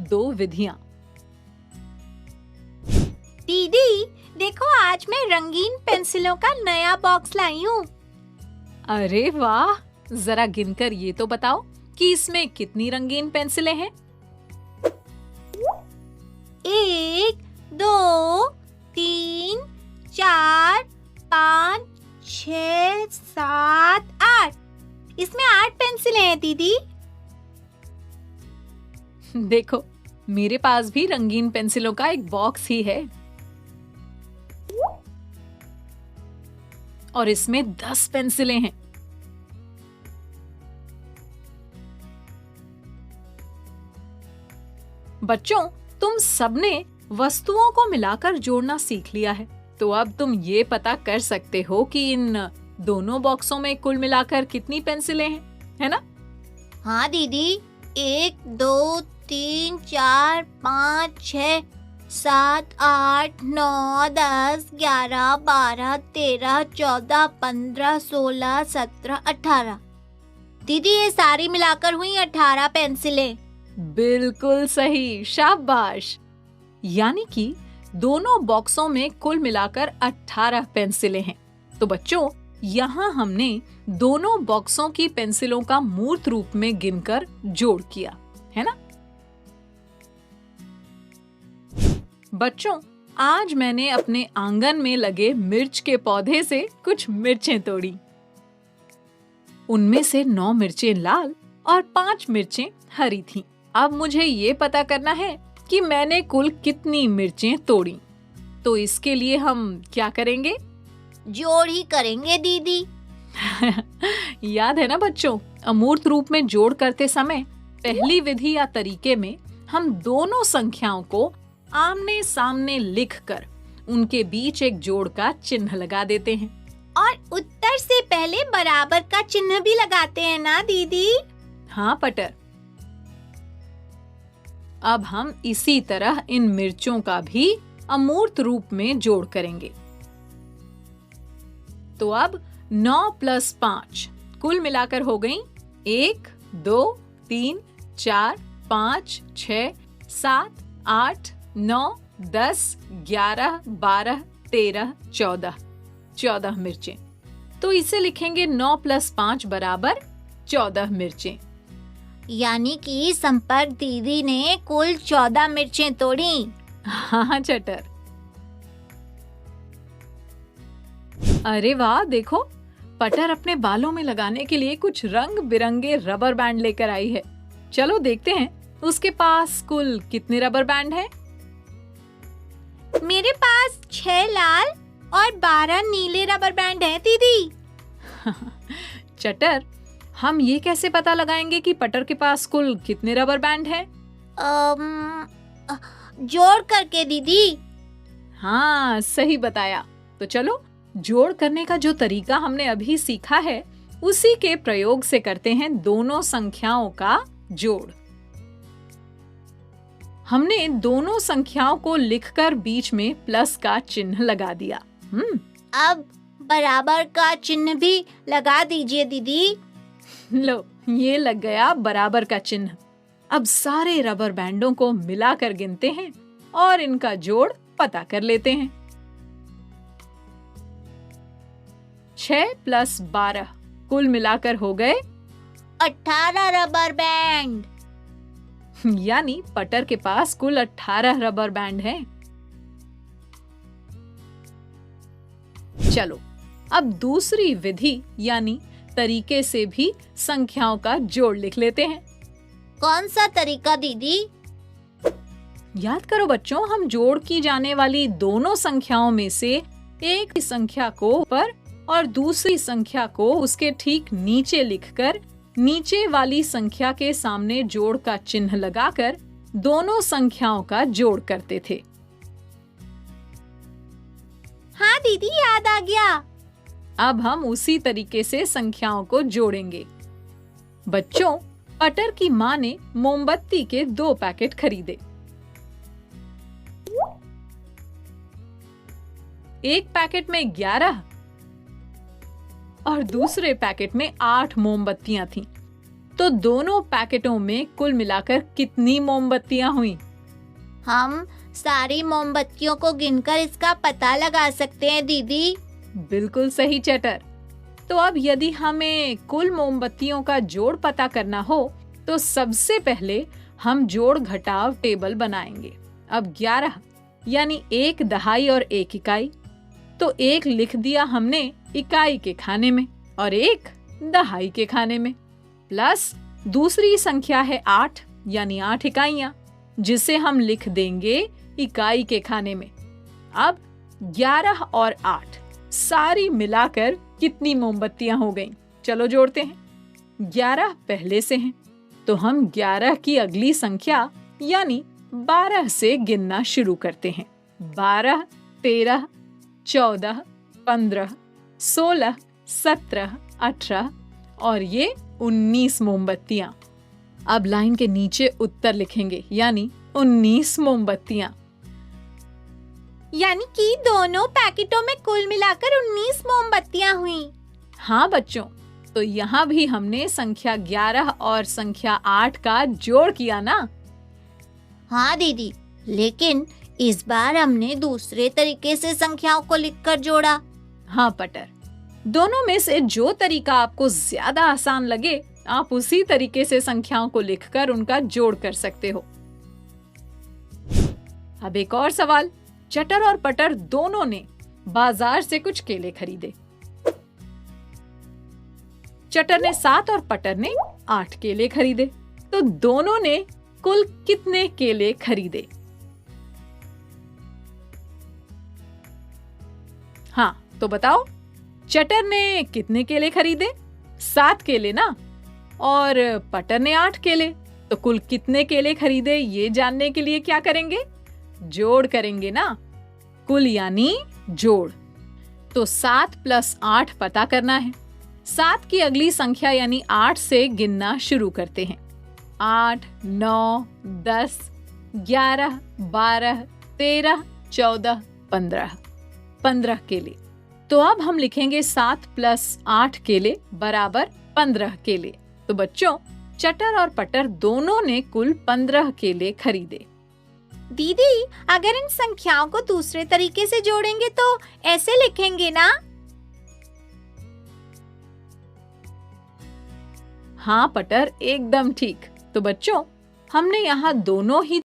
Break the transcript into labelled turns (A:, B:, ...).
A: दो विधियां।
B: दीदी देखो, आज मैं रंगीन पेंसिलों का नया बॉक्स लाई हूँ।
A: अरे वाह, जरा गिनकर ये तो बताओ कि इसमें कितनी रंगीन पेंसिलें हैं।
B: 1 2 3 4 5 6 7 8। इसमें 8 पेंसिलें हैं दीदी।
A: देखो, मेरे पास भी रंगीन पेंसिलों का एक बॉक्स ही है और इसमें 10 पेंसिलें हैं। बच्चों, तुम सबने वस्तुओं को मिलाकर जोड़ना सीख लिया है, तो अब तुम ये पता कर सकते हो कि इन दोनों बॉक्सों में कुल मिलाकर कितनी पेंसिलें हैं, है ना?
B: हाँ दीदी, 1 2 3 4 5 6 7 8 9 10 11 12 13 14 15 16 17 18। दीदी ये सारी मिलाकर हुई 18 पेंसिलें।
A: बिल्कुल सही, शाबाश। यानी कि दोनों बॉक्सों में कुल मिलाकर 18 पेंसिलें हैं। तो बच्चों, यहाँ हमने दोनों बॉक्सों की पेंसिलों का मूर्त रूप में गिनकर जोड़ किया, है ना? बच्चों, आज मैंने अपने आंगन में लगे मिर्च के पौधे से कुछ मिर्चें तोड़ी। उनमें से 9 मिर्चें लाल और 5 मिर्चें हरी थीं। अब मुझे ये पता करना है कि मैंने कुल कितनी मिर्चें तोड़ी। तो इसके लिए हम क्या करेंगे?
B: जोड़ ही करेंगे दीदी।
A: याद है ना बच्चों, अमूर्त रूप में जोड़ करते समय पहली विधि या तरीके में हम दोनों संख्याओं को आमने सामने लिखकर उनके बीच एक जोड़ का चिन्ह लगा देते हैं।
B: और उत्तर से पहले बराबर का चिन्ह भी लगाते हैं ना दीदी?
A: हाँ पटर। अब हम इसी तरह इन मिर्चों का भी अमूर्त रूप में जोड़ करेंगे। तो अब 9 + 5 कुल मिलाकर हो गई 1 2 3 4 5 6 7 8 9 10 11 12 13 14 मिर्चें। तो इसे लिखेंगे 9 + 5 = 14 मिर्चें।
B: यानी कि संपर्क दीदी ने कुल 14 मिर्चें तोड़ी।
A: हाँ चटर। अरे वाह, देखो, पटर अपने बालों में लगाने के लिए कुछ रंग बिरंगे रबर बैंड लेकर आई है। चलो देखते हैं उसके पास कुल कितने रबर बैंड हैं।
B: मेरे पास 6 लाल और 12 नीले रबर बैंड हैं दीदी।
A: चटर, हम ये कैसे पता लगाएंगे कि पटर के पास कुल कितने रबर बैंड हैं?
B: जोड़ करके दीदी।
A: हाँ, सही बताया। तो चलो, जोड़ करने का जो तरीका हमने अभी सीखा है, उसी के प्रयोग से करते हैं दोनों संख्याओं का जोड़। हमने दोनों संख्याओं को लिखकर बीच में प्लस का चिन्ह लगा दिया।
B: अब बराबर का चिन्ह भी लगा दीजिए दीदी।
A: लो, ये लग गया बराबर का चिन्ह। अब सारे रबर बैंडों को मिलाकर गिनते हैं और इनका जोड़ पता कर लेते हैं। 6 + 12 कुल मिलाकर हो गए
B: 18 रबर बैंड।
A: यानी पटर के पास कुल 18 रबर बैंड हैं। चलो, अब दूसरी विधि यानी तरीके से भी संख्याओं का जोड़ लिख लेते हैं।
B: कौन सा तरीका दीदी?
A: याद करो बच्चों, हम जोड़ की जाने वाली दोनों संख्याओं में से एक ही संख्या को ऊपर और दूसरी संख्या को उसके ठीक नीचे लिखकर नीचे वाली संख्या के सामने जोड़ का चिन्ह लगाकर दोनों संख्याओं का जोड़ करते थे।
B: हाँ दीदी, याद आ गया।
A: अब हम उसी तरीके से संख्याओं को जोड़ेंगे। बच्चों, पटर की माँ ने मोमबत्ती के 2 पैकेट खरीदे। एक पैकेट में 11 और दूसरे पैकेट में 8 मोमबत्तियां थीं। तो दोनों पैकेटों में कुल मिलाकर कितनी मोमबत्तियां हुई?
B: हम सारी मोमबत्तियों को गिनकर इसका पता लगा सकते हैं दीदी।
A: बिल्कुल सही चटर। तो अब यदि हमें कुल मोमबत्तियों का जोड़ पता करना हो तो सबसे पहले हम जोड़ घटाव टेबल बनाएंगे। अब 11 यानी 1 दहाई और 1 इकाई, तो 1 लिख दिया हमने इकाई के खाने में और 1 दहाई के खाने में, प्लस दूसरी संख्या है 8 यानी 8 इकाइयां, जिसे हम लिख देंगे इकाई के खाने में। अब 11 और 8 सारी मिलाकर कितनी मोमबत्तियां हो गईं? चलो जोड़ते हैं। 11 पहले से हैं, तो हम 11 की अगली संख्या यानी 12 से गिनना शुरू करते हैं। 12, 13, 14, 15, 16, 17, 18 और ये 19 मोमबत्तियां। अब लाइन के नीचे उत्तर लिखेंगे यानी 19 मोमबत्तियां।
B: यानी कि दोनों पैकेटों में कुल मिलाकर 19 मोमबत्तियां हुई।
A: हाँ बच्चों, तो यहाँ भी हमने संख्या 11 और संख्या 8 का जोड़ किया ना?
B: हाँ दीदी, लेकिन इस बार हमने दूसरे तरीके से संख्याओं को लिखकर जोड़ा।
A: हाँ पटर, दोनों में से जो तरीका आपको ज्यादा आसान लगे आप उसी तरीके से संख्याओं को लिखकर उनका जोड़ कर सकते हो। अब एक और सवाल। चटर और पटर दोनों ने बाजार से कुछ केले खरीदे। चटर ने 7 और पटर ने 8 केले खरीदे, तो दोनों ने कुल कितने केले खरीदे? हाँ, तो बताओ, चटर ने कितने केले खरीदे? 7 केले ना? और पटर ने 8 केले, तो कुल कितने केले खरीदे ये जानने के लिए क्या करेंगे? जोड़ करेंगे ना। कुल यानी जोड़। तो 7 + 8 पता करना है। 7 की अगली संख्या यानी 8 से गिनना शुरू करते हैं। 8, 9, 10, 11, 12, 13, 14, 15। 15 केले। तो अब हम लिखेंगे 7 + 8 केले बराबर 15 केले। तो बच्चों, चटर और पटर दोनों ने कुल 15 केले खरीदे।
B: दीदी, अगर इन संख्याओं को दूसरे तरीके से जोड़ेंगे तो ऐसे लिखेंगे ना?
A: हाँ पटर, एकदम ठीक। तो बच्चों, हमने यहाँ दोनों ही